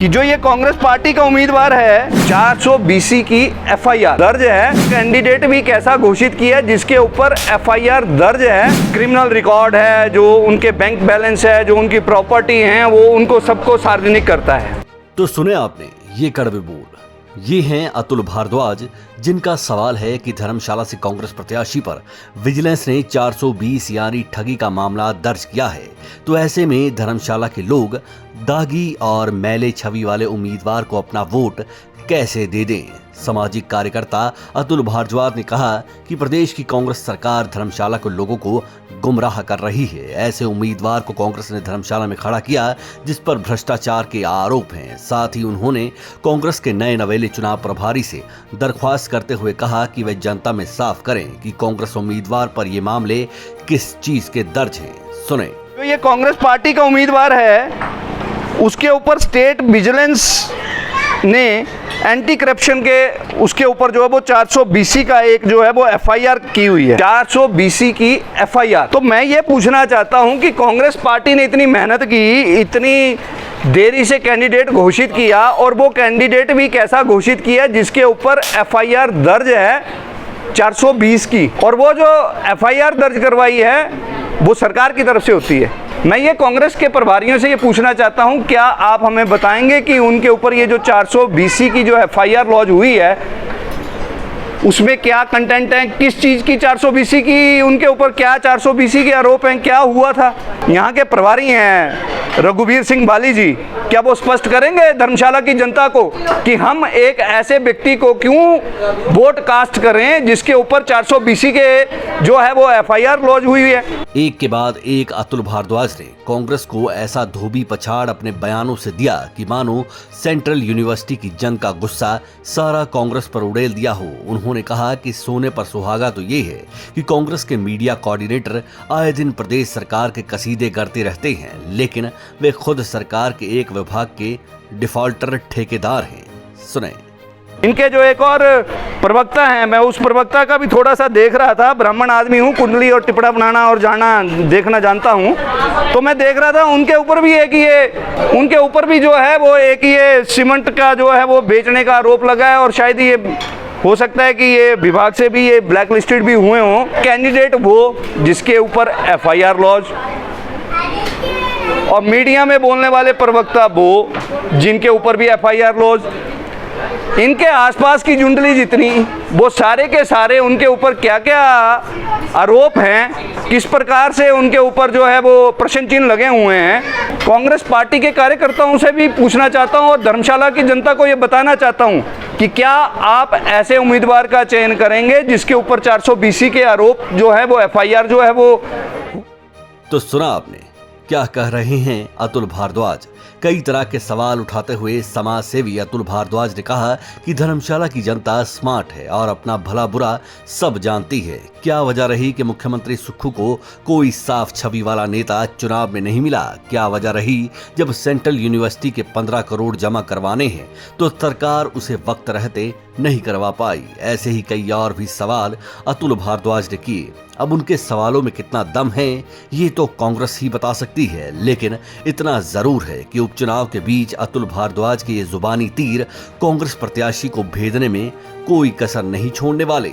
कि जो ये कांग्रेस पार्टी का उम्मीदवार है 420 की एफआईआर दर्ज है। कैंडिडेट भी कैसा घोषित किया है जिसके ऊपर एफआईआर दर्ज है, क्रिमिनल रिकॉर्ड है, जो उनके बैंक बैलेंस है, जो उनकी प्रॉपर्टी है, वो उनको सबको सार्वजनिक करता है। तो सुने आपने ये कड़वे बोल। ये हैं अतुल भारद्वाज, जिनका सवाल है कि धर्मशाला से कांग्रेस प्रत्याशी पर विजिलेंस ने 420 यानी ठगी का मामला दर्ज किया है। तो ऐसे में धर्मशाला के लोग दागी और मैले छवि वाले उम्मीदवार को अपना वोट कैसे दे दें। सामाजिक कार्यकर्ता अतुल भारद्वाज ने कहा कि प्रदेश की कांग्रेस सरकार धर्मशाला के लोगों को गुमराह कर रही है। ऐसे उम्मीदवार को कांग्रेस ने धर्मशाला में खड़ा किया जिस पर भ्रष्टाचार के आरोप हैं। साथ ही उन्होंने कांग्रेस के नए नवेले चुनाव प्रभारी से दरख्वास्त करते हुए कहा कि वे जनता में साफ करें कि कांग्रेस उम्मीदवार पर ये मामले किस चीज के दर्ज हैं। सुने। जो ये कांग्रेस पार्टी का उम्मीदवार है उसके ऊपर स्टेट विजिलेंस ने एंटी करप्शन के उसके ऊपर जो है वो 420 का एक जो है वो एफआईआर की हुई है। 420 की एफआईआर। तो मैं ये पूछना चाहता हूं कि कांग्रेस पार्टी ने इतनी मेहनत की, इतनी देरी से कैंडिडेट घोषित किया, और वो कैंडिडेट भी कैसा घोषित किया जिसके ऊपर एफआईआर दर्ज है 420 की, और वो जो एफआईआर दर्ज करवाई है वो सरकार की तरफ से होती है। मैं ये कांग्रेस के प्रभारियों से ये पूछना चाहता हूं, क्या आप हमें बताएंगे कि उनके ऊपर ये जो 420 की जो एफआईआर लॉन्च हुई है उसमें क्या कंटेंट है, किस चीज़ की 420 की, उनके ऊपर क्या 420 के आरोप हैं, क्या हुआ था। यहाँ के प्रभारी हैं रघुवीर सिंह बाली जी, क्या वो स्पष्ट करेंगे धर्मशाला की जनता को कि हम एक ऐसे व्यक्ति को क्यों वोट कास्ट करें जिसके ऊपर 420 के जो है वो एफआईआर लॉन्च हुई है। एक के बाद एक अतुल भारद्वाज ने कांग्रेस को ऐसा धोबी पछाड़ अपने बयानों से दिया कि मानो सेंट्रल यूनिवर्सिटी की जंग का गुस्सा सारा कांग्रेस पर उड़ेल दिया हो। उन्होंने कहा कि सोने पर सुहागा तो ये है कि कांग्रेस के मीडिया कोऑर्डिनेटर आए दिन प्रदेश सरकार के कसीदे करते रहते हैं, लेकिन वे खुद सरकार के एक विभाग के डिफॉल्टर ठेकेदार हैं। सुने। इनके जो एक और प्रवक्ता हैं, मैं उस प्रवक्ता का भी थोड़ा सा देख रहा था, ब्राह्मण आदमी हूँ, कुंडली और टिपड़ा बनाना और जाना देखना जानता हूँ, तो मैं देख रहा था उनके ऊपर भी एक ये उनके ऊपर भी जो है वो एक ये सीमेंट का जो है वो बेचने का आरोप लगा है, और शायद ये हो सकता है कि ये विभाग से भी ये ब्लैक लिस्टेड भी हुए हों। कैंडिडेट वो जिसके ऊपर एफआईआर लॉन्च, और मीडिया में बोलने वाले प्रवक्ता वो जिनके ऊपर भी एफआईआर लॉन्च। इनके आसपास की जुंडली जितनी, वो सारे के सारे उनके ऊपर क्या क्या आरोप हैं, किस प्रकार से उनके ऊपर जो है वो प्रश्न चिन्ह लगे हुए हैं। कांग्रेस पार्टी के कार्यकर्ताओं से भी पूछना चाहता हूं और धर्मशाला की जनता को ये बताना चाहता हूं कि क्या आप ऐसे उम्मीदवार का चयन करेंगे जिसके ऊपर 420 के आरोप जो है वो एफआईआर जो है वो। तो सुना आपने क्या कह रहे हैं अतुल भारद्वाज। कई तरह के सवाल उठाते हुए समाज सेवी अतुल भारद्वाज ने कहा कि धर्मशाला की जनता स्मार्ट है और अपना भला बुरा सब जानती है। क्या वजह रही कि मुख्यमंत्री सुक्खू को कोई साफ छवि वाला नेता चुनाव में नहीं मिला? क्या वजह रही जब सेंट्रल यूनिवर्सिटी के 15 करोड़ जमा करवाने हैं तो सरकार उसे वक्त रहते नहीं करवा पाई? ऐसे ही कई और भी सवाल अतुल भारद्वाज ने किए। अब उनके सवालों में कितना दम है ये तो कांग्रेस ही बता सकती है, लेकिन इतना जरूर है कि उपचुनाव के बीच अतुल भारद्वाज के ये जुबानी तीर कांग्रेस प्रत्याशी को भेदने में कोई कसर नहीं छोड़ने वाले।